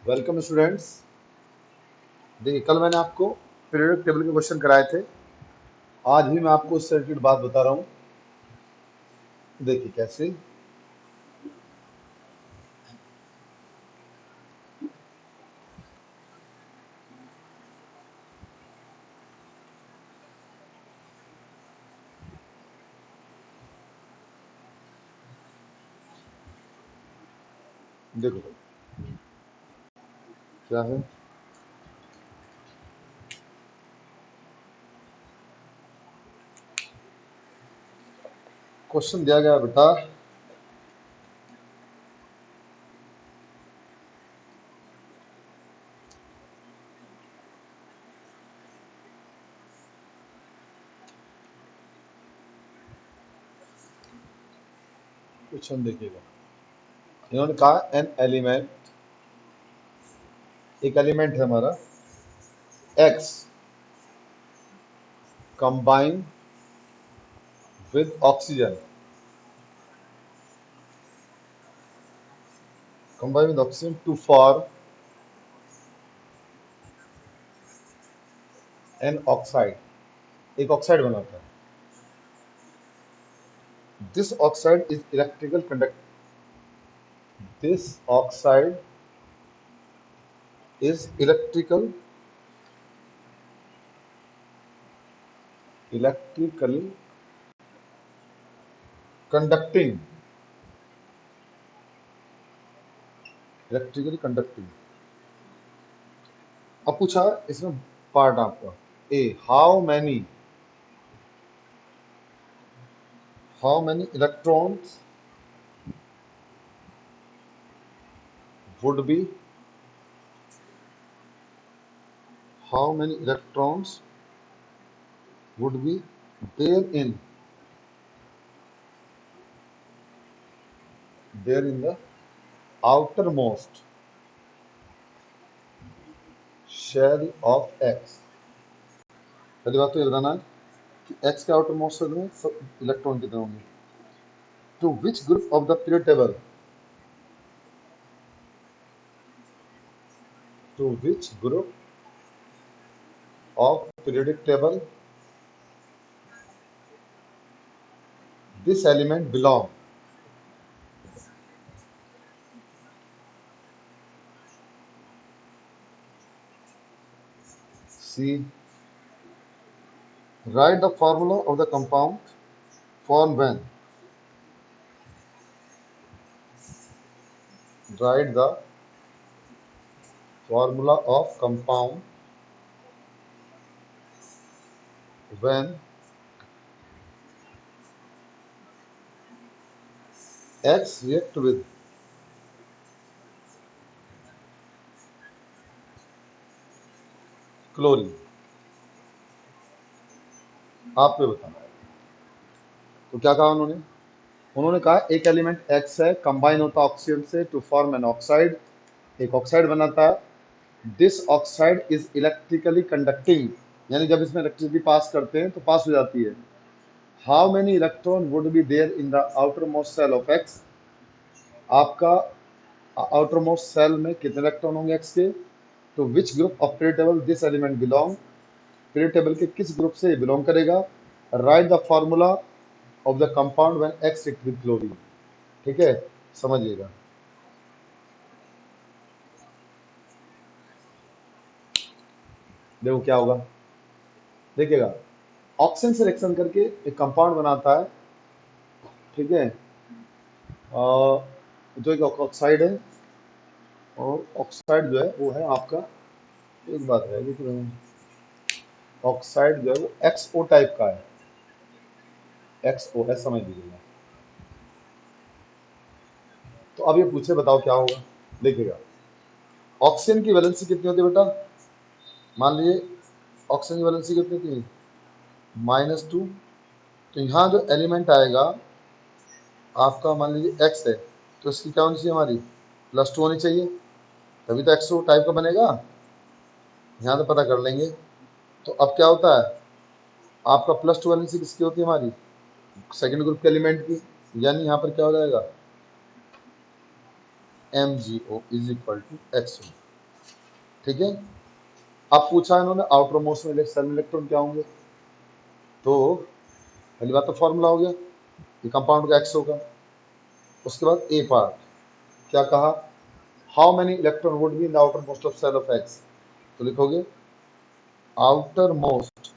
Welcome students. देखिए, कल मैंने आपको पीरियोडिक टेबल के क्वेश्चन कराए थे। आज भी मैं आपको उससे रिलेटेड बात बता रहा हूँ। देखिए कैसे। देखो क्या है। क्वेश्चन दिया गया है बेटा, क्वेश्चन देखिएगा। इन्होंने कहा एन एलिमेंट, एक एलिमेंट है हमारा X combine with oxygen, combine with oxygen to form an oxide, एक ऑक्साइड बनाता है। This oxide is electrical conduct, this oxide is electrically conducting, electrically conducting. अब पूछा इसमें पार्ट आपका A, how many electrons would be how many electrons would be there in the outermost shell of X। पहली बात तो ये बताना है कि X के आउटर मोस्ट शेल में सब इलेक्ट्रॉन कितने होंगे। To which group of the period table, to which group of periodic table this element belong. See, write the formula of the compound form when, write the formula of compound when X react with chlorine. आप पे बताना है। तो क्या कहा उन्होंने, उन्होंने कहा एक एलिमेंट एक्स है, कंबाइन होता है ऑक्सीजन से टू फॉर्म एन ऑक्साइड, एक ऑक्साइड बनाता है। This oxide is electrically conducting, यानी जब इसमें इलेक्ट्रिसिटी पास करते हैं तो पास हो जाती है। How many electron would be there in the outer most shell of X, आपका आउटर मोस्ट सेल में कितने इलेक्ट्रॉन होंगे एक्स के। तो which group of period table this element belong, period table के किस ग्रुप से बिलोंग करेगा। Write the formula of the compound when X react with chlorine. ठीक है, समझिएगा। देखो क्या होगा, देखिएगा। ऑक्सीजन से रिएक्शन करके एक कंपाउंड बनाता है, ठीक है। जो एक ऑक्साइड है, और ऑक्साइड जो है वो है आपका, एक बात है देखिए, ऑक्साइड जो है वो XO टाइप का है, XO है, समझ लीजिएगा। तो अब ये पूछे बताओ क्या होगा। देखिएगा, ऑक्सीजन की वैलेंसी कितनी होती है बेटा, मान लीजिए ऑक्सीजन की वैलेंसी कितनी थी, -2। तो यहाँ जो एलिमेंट आएगा आपका, मान लीजिए एक्स है, तो इसकी क्या होनी चाहिए, हमारी +2 होनी चाहिए, तभी तो XO टाइप का बनेगा। यहाँ तो पता कर लेंगे। तो अब क्या होता है, आपका +2 वैलेंसी किसकी होती है, हमारी सेकेंड ग्रुप के एलिमेंट की। यानी यहाँ पर क्या हो जाएगा, MgO is equal to XO। ठीक है। अब पूछा इन्होंने आउटर मोस्ट में सेल इलेक्ट्रॉन क्या होंगे, तो पहली बात तो फॉर्मूला हो गया, ये कंपाउंड का एक्स होगा। उसके बाद ए पार्ट क्या कहा, how many electron would be in the outer most of shell of X, तो लिखोगे outer most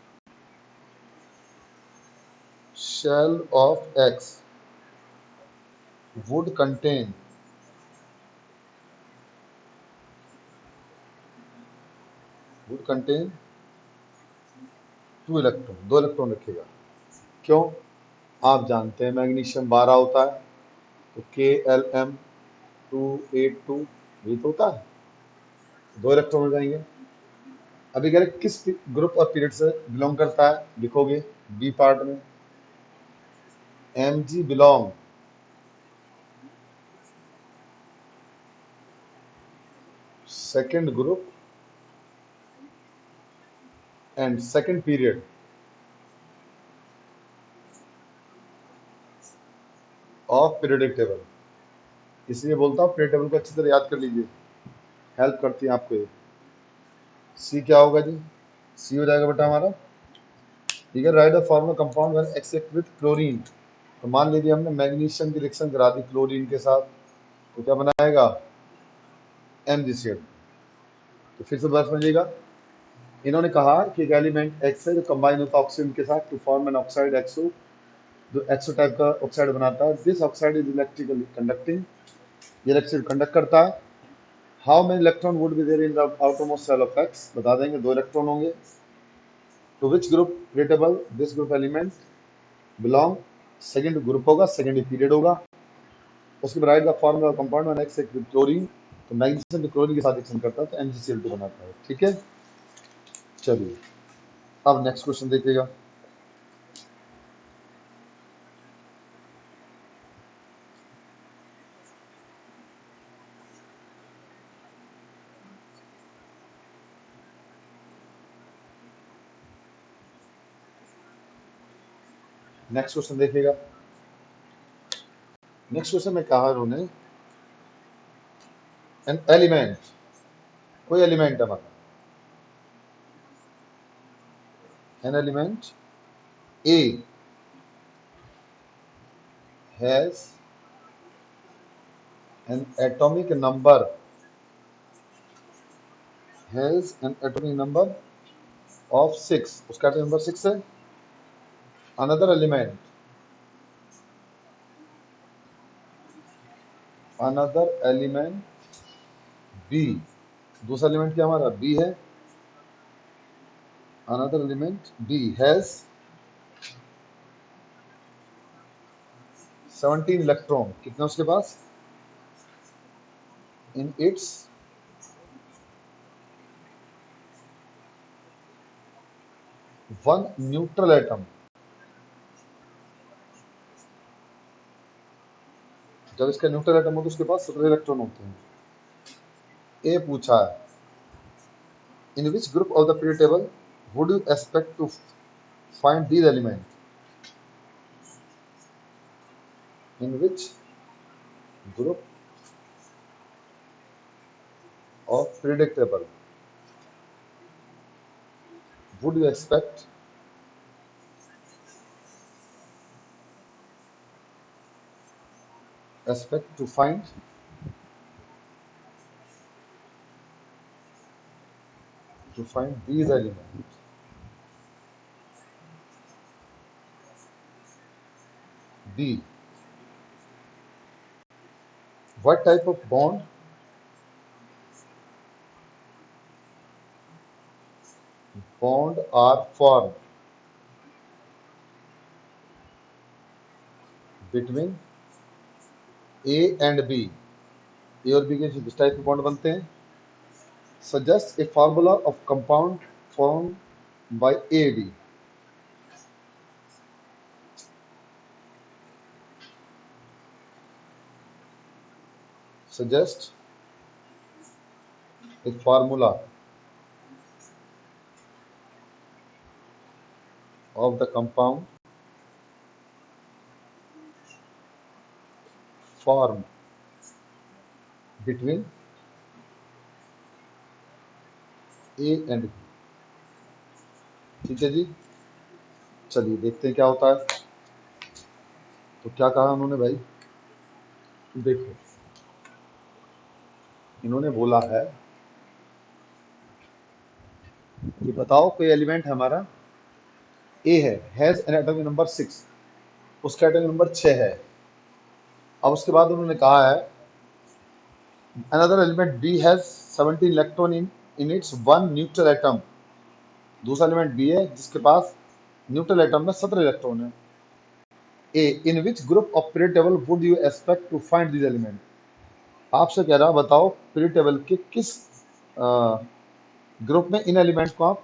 shell of X would contain would contain 2 electron, 2 electron रखेगा। क्यों, आप जानते हैं मैग्नीशियम 12 होता है, तो Kl282 ये तो होता है, 2 इलेक्ट्रॉन हो जाएंगे। अभी कह रहे किस ग्रुप और पीरियड से बिलोंग करता है, लिखोगे बी पार्ट में Mg belong second group and second period of periodic table. इसलिए बोलता हूँ पीरियड टेबल को अच्छी तरह याद कर लीजिए, हेल्प करती है आपको ये। सी क्या होगा जी, सी हो जाएगा बेटा हमारा, ठीक है, write the formula compound when except with chlorine. तो मान लीजिए हमने मैग्नीशियम की रिएक्शन करा दी क्लोरीन के साथ, तो क्या बनाएगा MgCl। तो फिर से बात समझिएगा, इन्होंने कहा कि एक एलिमेंट एक्स है जो कंबाइन होता है ऑक्सीजन के साथ to form an oxide X O, जो एक्सो टाइप का ऑक्साइड बनाता है। This oxide is electrically conducting, ये इलेक्ट्रिक कंडक्ट करता है। How many electron would be there in the outer most shell of X, बता देंगे 2 इलेक्ट्रॉन होंगे। To which group relatable this group element belong, second group होगा, second period होगा। उसके बाद write the formula compound when X with chlorine, तो magnesium chlorine के साथ रिएक्शन करता है तो MgCl2 बनाता है। ठीक है, चलिए अब नेक्स्ट क्वेश्चन देखिएगा। नेक्स्ट क्वेश्चन देखिएगा। नेक्स्ट क्वेश्चन में कहा उन्होंने एन एलिमेंट, कोई एलिमेंट है मतलब, an element A has an atomic number, has an atomic number of 6, उसका एटॉमिक नंबर 6 है। Another element, another element B, दूसरा एलिमेंट क्या हमारा बी है। Another element B has 17 electron, कितना उसके पास, in its one neutral atom. जब इसका न्यूट्रल एटम हो तो उसके पास 17 इलेक्ट्रॉन होते हैं। ए पूछा है in which group of the period table would you expect to find these element, in which group of period table would you expect to find these elements? B, what type of bond are formed between A and B, A और B के जिस type के bond बनते हैं। Suggest a formula of compound form by A B, suggest a formula of the compound formed between A and B. ठीक है जी, चलिए देखते हैं क्या होता है। तो क्या कहा उन्होंने भाई, देखो इन्होंने बोला है कि बताओ कोई एलिमेंट हमारा ए है, हैज एन एटॉमिक नंबर 6, उसका एटॉमिक नंबर 6 है। अब उसके बाद उन्होंने कहा है another element B has 17 electron in its one neutral atom। दूसरा एलिमेंट बी है जिसके पास न्यूट्रल एटम में 17 इलेक्ट्रॉन है। A in which group of period table would you expect to find this element. आपसे कह रहा बताओ पीरियड टेबल के किस ग्रुप में इन एलिमेंट्स को आप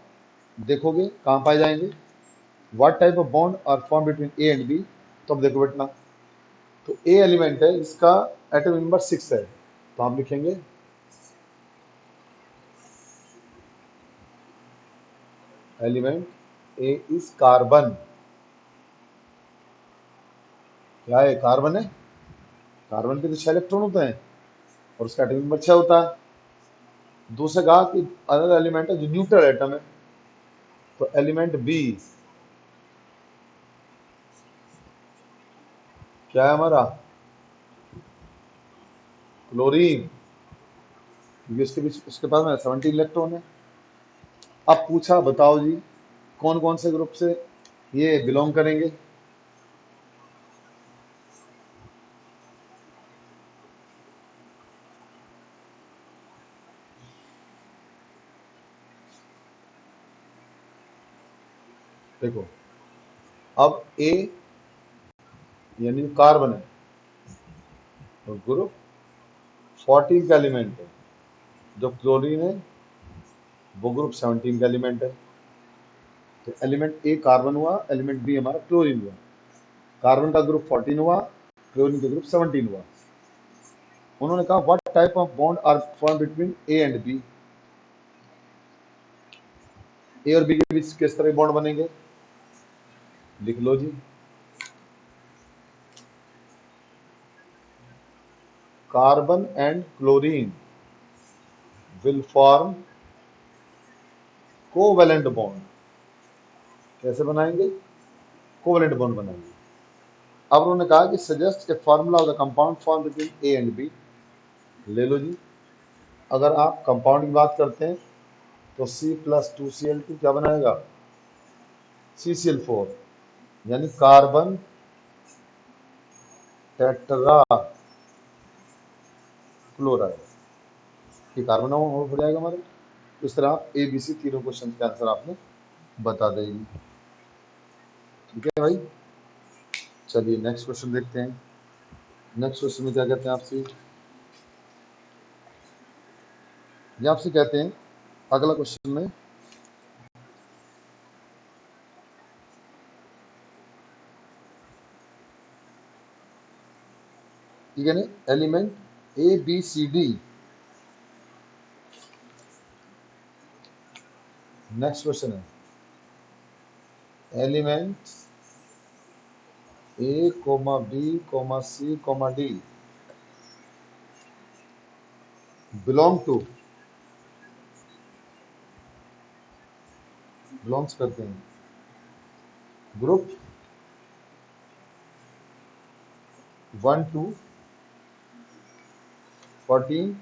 देखोगे, कहाँ पाए जाएंगे। What type of bond are form between A and B. तो अब देखो बेटा, तो ए एलिमेंट है इसका एटॉमिक नंबर 6 है, तो आप लिखेंगे एलिमेंट ए इज कार्बन। क्या है, कार्बन है। कार्बन के तो 6 इलेक्ट्रॉन होते हैं और उसका एटॉमिक नंबर 6 होता है। दूसरा कहा कि अदर एलिमेंट है जो न्यूट्रल एटम है, तो एलिमेंट बी क्या है हमारा, क्लोरीन, क्योंकि उसके बीच उसके पास में 17 इलेक्ट्रॉन है। अब पूछा बताओ जी कौन कौन से ग्रुप से ये बिलोंग करेंगे। देखो अब ए यानी कार्बन है तो ग्रुप 14 का एलिमेंट है, जो क्लोरीन है वो ग्रुप 17 का एलिमेंट है। तो एलिमेंट ए कार्बन हुआ, एलिमेंट बी हमारा क्लोरीन हुआ। कार्बन का ग्रुप 14 हुआ, क्लोरीन का ग्रुप 17 हुआ। उन्होंने कहा what type of bond are form between A and B. A और बी के बीच किस तरह के बॉन्ड बनेंगे, लिख लो जी। Carbon and chlorine will form covalent bond. कैसे बनाएंगे, कोवेलेंट बॉन्ड बनाएंगे। अब उन्होंने कहा कि suggest a formula of the compound form between A and B. ले लो जी, अगर आप कंपाउंड की बात करते हैं तो C+2Cl2 क्या बनाएगा, CCl4, यानी कार्बन टेट्रा क्लोराइड। ये कार्बन हो जाएगा हमारे। इस तरह आप ABC तीनों क्वेश्चन के आंसर आपने बता देंगे। ठीक है भाई, चलिए नेक्स्ट क्वेश्चन देखते हैं। नेक्स्ट क्वेश्चन में क्या कहते हैं आपसे, ये आपसे कहते हैं अगला क्वेश्चन में यानी एलिमेंट ABCD। नेक्स्ट क्वेश्चन है element A, B, C, D belong to, belongs करते हैं group 1 to 14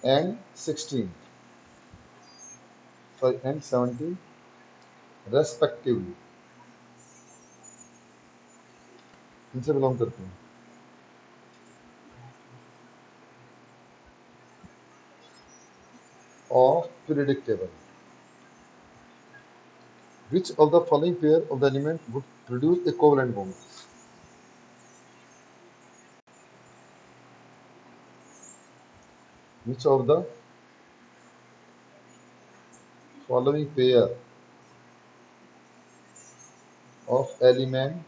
and 16 and 17 respectively, इनसे बिलोंग करते हैं। Of periodic table which of the following pair of the element would produce a covalent bond। which of the following pair of element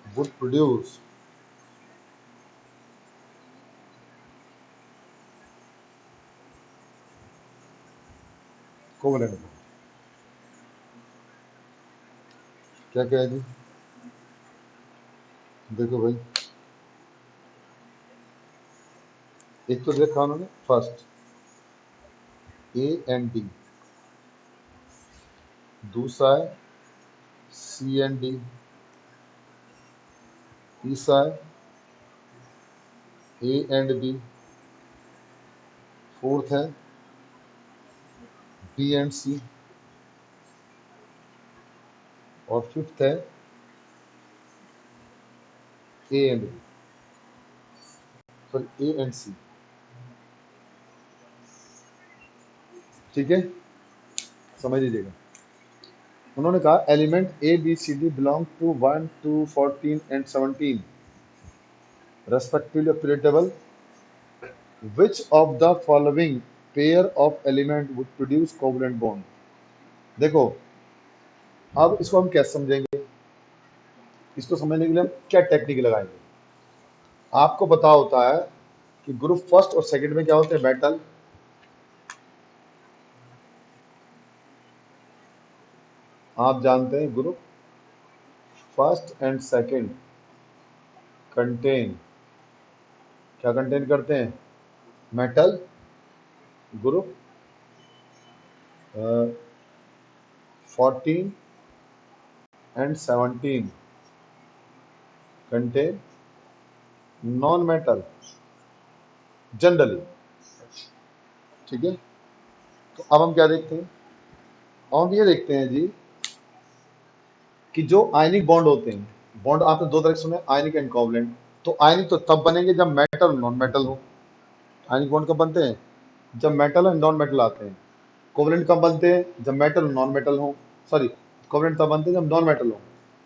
would produce covalent bond। क्या क्या है जी, देखो भाई एक तो देखा उन्होंने फर्स्ट ए एंड डी, दूसरा है सी एंड डी, तीसरा है ए एंड बी, फोर्थ है बी एंड सी, और फिफ्थ है A and B, sorry A and C. ठीक है, समझ लीजिएगा। उन्होंने कहा element A B C D belong to 1 to 14 and 17 respectively of periodic table. Which of the following pair of element would produce covalent bond? देखो, अब इसको हम कैसे समझेंगे, इसको समझने के लिए हम क्या टेक्निक लगाएंगे। आपको पता होता है कि ग्रुप फर्स्ट और सेकंड में क्या होते हैं, मेटल। आप जानते हैं group first and second contain, क्या कंटेन करते हैं, metal. Group 14 and 17 contain non metal generally. ठीक है, तो अब हम क्या देखते हैं, हम ये देखते हैं जी कि जो आयनिक बॉन्ड होते हैं, बॉन्ड आपने दो तरह के सुने, आयनिक एंड कोवलेंट। तो आयनिक तो तब बनेंगे जब मेटल और नॉन मेटल हो। आयनिक बॉन्ड कब बनते हैं, जब मेटल और नॉन मेटल आते हैं। कोवलेंट कब बनते हैं, जब मेटल और नॉन मेटल हो। सॉरी, कोवलेंट तब बनते हैं जब नॉन मेटल हो।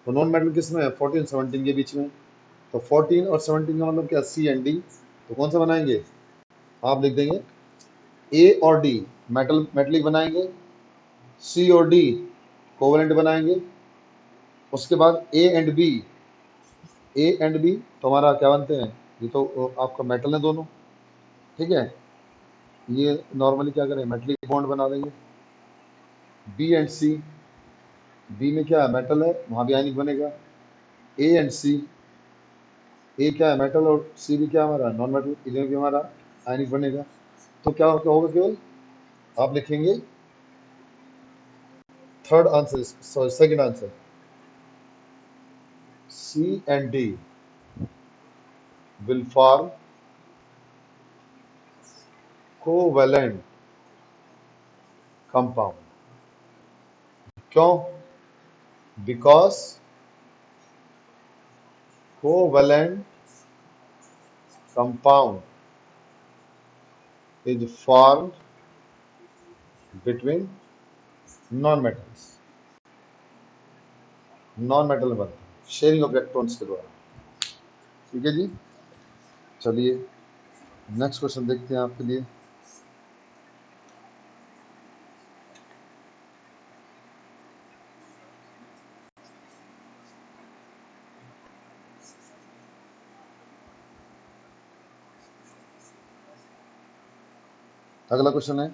तो नॉन मेटल किस में है, 14 17 के बीच में। तो 14 और 17 का मतलब क्या, सी एंड डी। तो कौन सा बनाएंगे, आप लिख देंगे ए और डी मेटल मेटलिक बनाएंगे, सी और डी कोवलेंट बनाएंगे। उसके बाद ए एंड बी तो हमारा क्या बनते हैं, ये तो आपका मेटल है दोनों। ठीक है, ये नॉर्मली क्या करें, मेटलिक बॉन्ड बना देंगे। बी एंड सी, बी में क्या है, मेटल है, वहाँ भी आयनिक बनेगा। ए एंड सी, ए क्या है, मेटल, और सी भी क्या है हमारा, नॉन मेटल, इसमें भी हमारा आयनिक बनेगा। तो क्या होगा, केवल आप लिखेंगे third answer, sorry second answer, C and D will form covalent compound. क्यों, because covalent compound is formed between non-metals, non metal में बनता है शेयरिंग ऑफ इलेक्ट्रॉन्स के द्वारा। ठीक है जी, चलिए नेक्स्ट क्वेश्चन देखते हैं आपके लिए। अगला क्वेश्चन है,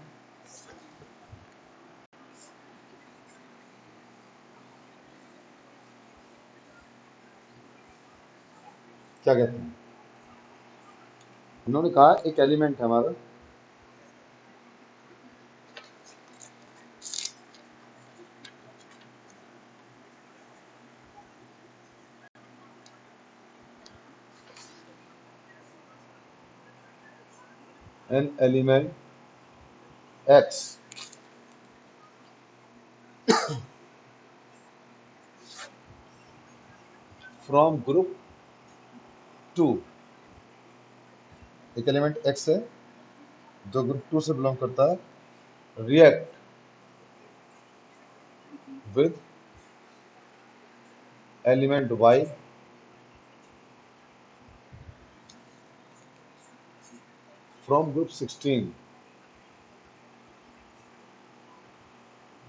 क्या कहते हैं, उन्होंने कहा एक एलिमेंट है हमारा, an element x from group 2, एक एलिमेंट एक्स है जो ग्रुप 2 से बिलोंग करता है, react with element Y from group 16,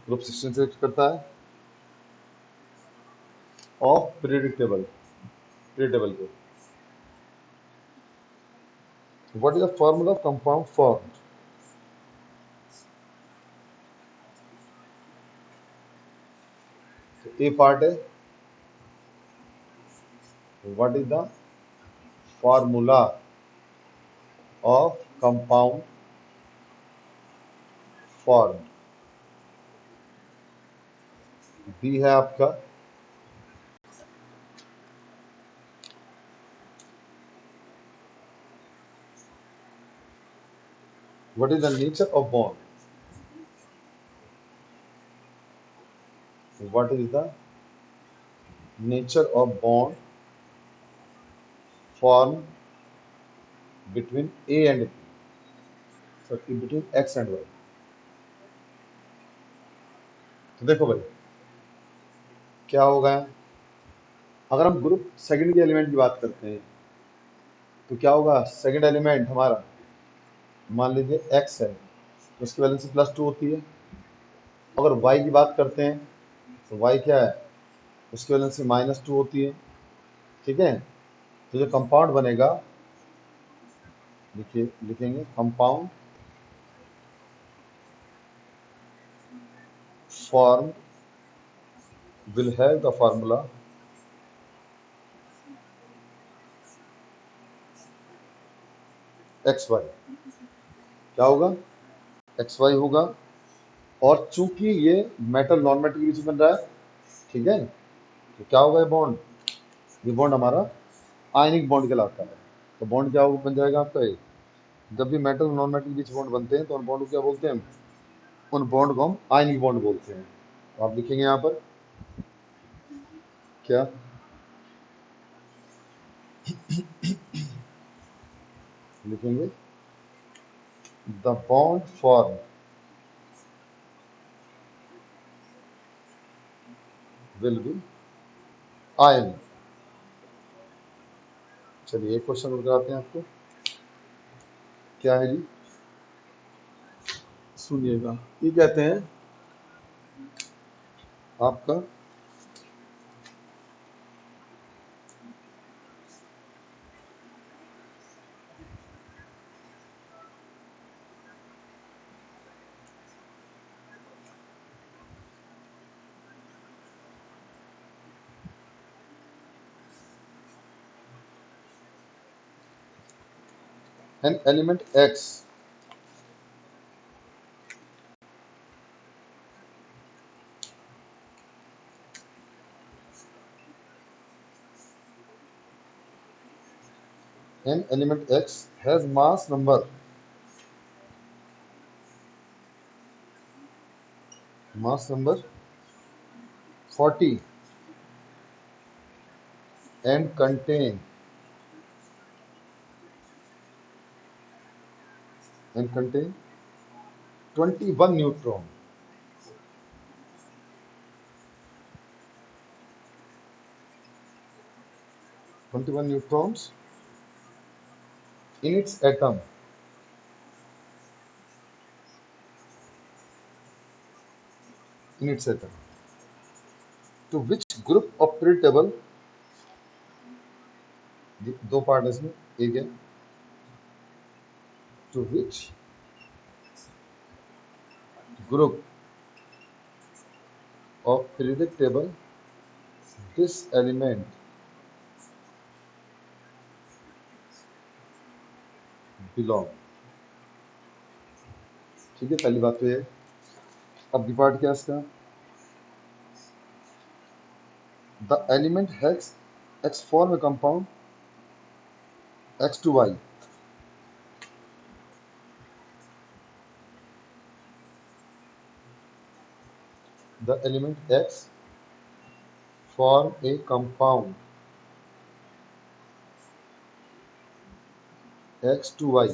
group 16 से करता है, of periodic table, period table के। What is the formula of compound formed, तो ए पार्ट है, what is the formula of compound form, B है आपका what is the nature of bond, what is the nature of bond form between A and B, sorry between X and Y. तो देखो भाई क्या होगा, अगर हम ग्रुप सेकंड के एलिमेंट की बात करते हैं तो क्या होगा, सेकंड एलिमेंट हमारा मान लीजिए एक्स है तो उसकी वैलेंसी +2 होती है। अगर वाई की बात करते हैं तो वाई क्या है, उसकी वैलेंसी -2 होती है। ठीक है, तो जो कंपाउंड बनेगा, देखिए लिखेंगे compound form will have the formula xy, क्या होगा, xy होगा। और चूंकि ये मेटल नॉन मेटल के बीच में बन रहा है, ठीक है, तो क्या होगा ये बॉन्ड, ये बॉन्ड हमारा आयनिक बॉन्ड कहलाता है। तो बॉन्ड क्या होगा, बन जाएगा आपका ये, जब भी मेटल नॉन मेटल के बीच बॉन्ड बनते हैं तो उन बॉन्ड को क्या बोलते हैं, उन बॉन्ड को हम आयनिक बॉन्ड बोलते हैं। तो आप लिखेंगे यहाँ पर क्या, लिखेंगे the bond form will be ion. चलिए एक क्वेश्चन और कराते हैं आपको, क्या है जी, सुनिएगा। ये कहते हैं आपका an element x an element x has mass number 40 and contain 21 neutron, 21 neutrons in its atom, to which group of periodic table, दो पार्ट है इसमें, एक है to which group of periodic table this element belong। ठीक है, पहली बात तो ये। अब बी पार्ट क्या है इसका, the element has x form a compound x2y, the element x form a compound x2y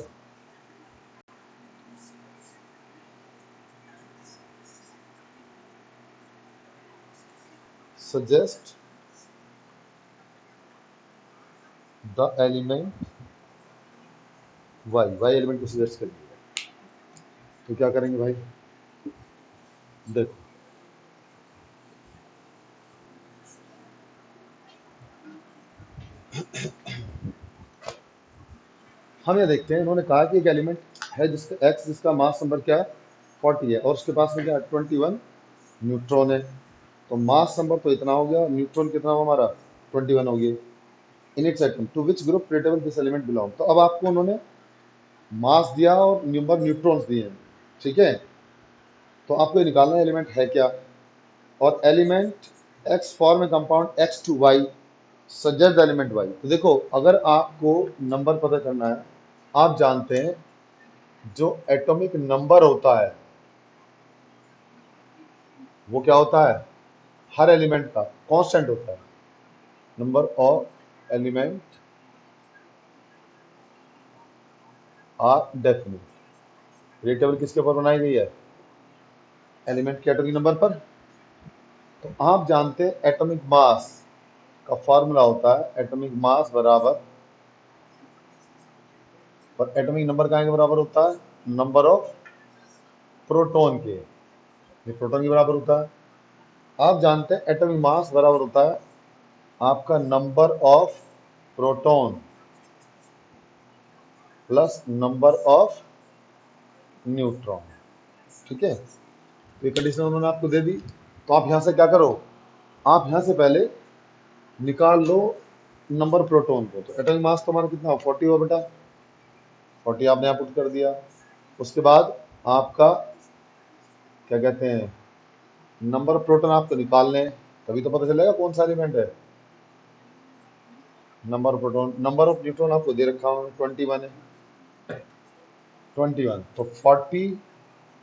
suggest the element y element को सजेस्ट करिए। तो क्या करेंगे भाई, देखो हम ये देखते हैं, इन्होंने कहा कि एक एलिमेंट है जिसका x, जिसका मास नंबर क्या है 40 है और उसके पास में क्या है 21 न्यूट्रॉन है। तो मास नंबर तो इतना हो गया, न्यूट्रॉन कितना हुआ हमारा 21 हो गया। In its atom to which group period table this element belong. तो अब आपको उन्होंने मास दिया और नंबर न्यूट्रॉन्स दिए हैं, ठीक है। तो आपको ये निकालना है एलिमेंट है क्या, और element X form a compound X two Y suggest the element Y. तो देखो, अगर आपको नंबर पता करना है, आप जानते हैं जो एटॉमिक नंबर होता है वो क्या होता है, हर एलिमेंट का कांस्टेंट होता है। Number of element are definite. ये टेबल किसके ऊपर बनाई गई है, एलिमेंट के एटॉमिक नंबर पर। तो आप जानते हैं एटॉमिक मास का फॉर्मूला होता है एटॉमिक मास बराबर, और एटॉमिक नंबर का के बराबर होता है नंबर ऑफ प्रोटॉन के, ये प्रोटॉन के बराबर होता है। आप जानते हैं एटॉमिक मास बराबर होता है आपका number of proton plus number of neutron, ठीक है। तो ये कंडीशन उन्होंने आपको दे दी। तो आप यहां से क्या करो, आप यहां से पहले निकाल लो नंबर प्रोटॉन को। तो एटॉमिक मास तुम्हारा कितना हो, 40 हो बेटा, 40 आपने यहाँ पुट कर दिया। उसके बाद आपका क्या कहते हैं, नंबर ऑफ प्रोटॉन आपको निकालने हैं, तभी तो पता चलेगा कौन सा एलिमेंट है। Number of proton, number of neutron आपको दे रखा हूँ 21 है, 21। तो 40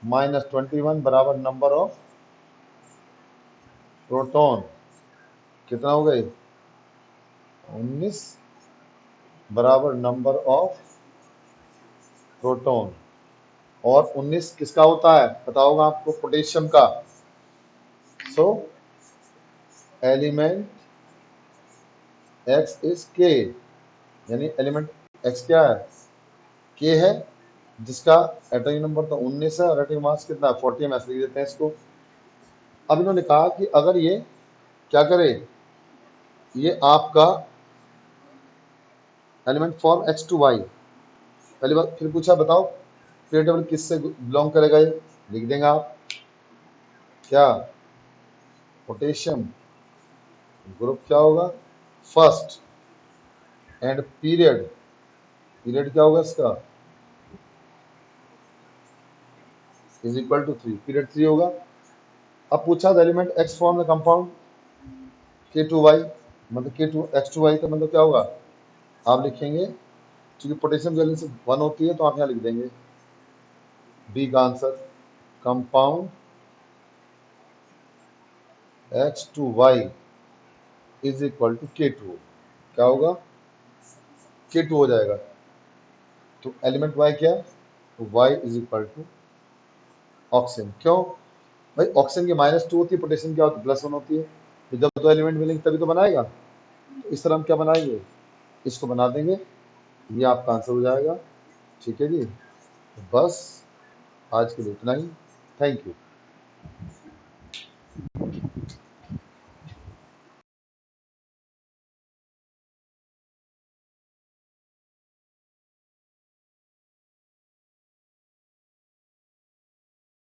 माइनस 21 बराबर नंबर ऑफ प्रोटॉन कितना हो गए, 19 बराबर नंबर ऑफ प्रोटॉन। और 19 किसका होता है पता होगा आपको, पोटेशियम का। सो एलिमेंट एक्स इज के, यानी एलिमेंट एक्स क्या है, के है, जिसका एटॉमिक नंबर तो 19 है और एटॉमिक मास कितना है 40 है। लिख देते हैं इसको। अब इन्होंने कहा कि अगर ये क्या करे, ये आपका element form X two Y, पहली बात फिर पूछा बताओ पीरियड टेबल किससे बिलोंग करेगा, ये लिख देंगे आप क्या, पोटेशियम ग्रुप क्या होगा फर्स्ट, एंड पीरियड, पीरियड क्या होगा इसका इज इक्वल टू 3, पीरियड 3 होगा। अब पूछा the element X form the compound के टू वाई, मतलब के टू एक्स टू वाई का मतलब क्या होगा, आप लिखेंगे क्योंकि पोटेशियम की वैलेंसी 1 होती है तो आप यहाँ लिख देंगे बी का answer, compound X two Y is equal to K two, क्या होगा के टू हो जाएगा। तो एलिमेंट वाई क्या, तो Y is equal to oxygen. क्यों भाई, ऑक्सीजन की -2 होती है, पोटेशियम क्या होती है +1 होती है। तो जब दो एलिमेंट मिलेंगे तभी तो बनाएगा। तो इस तरह हम क्या बनाएंगे, इसको बना देंगे, ये आपका आंसर हो जाएगा, ठीक है जी। तो बस आज के लिए इतना ही, थैंक यू।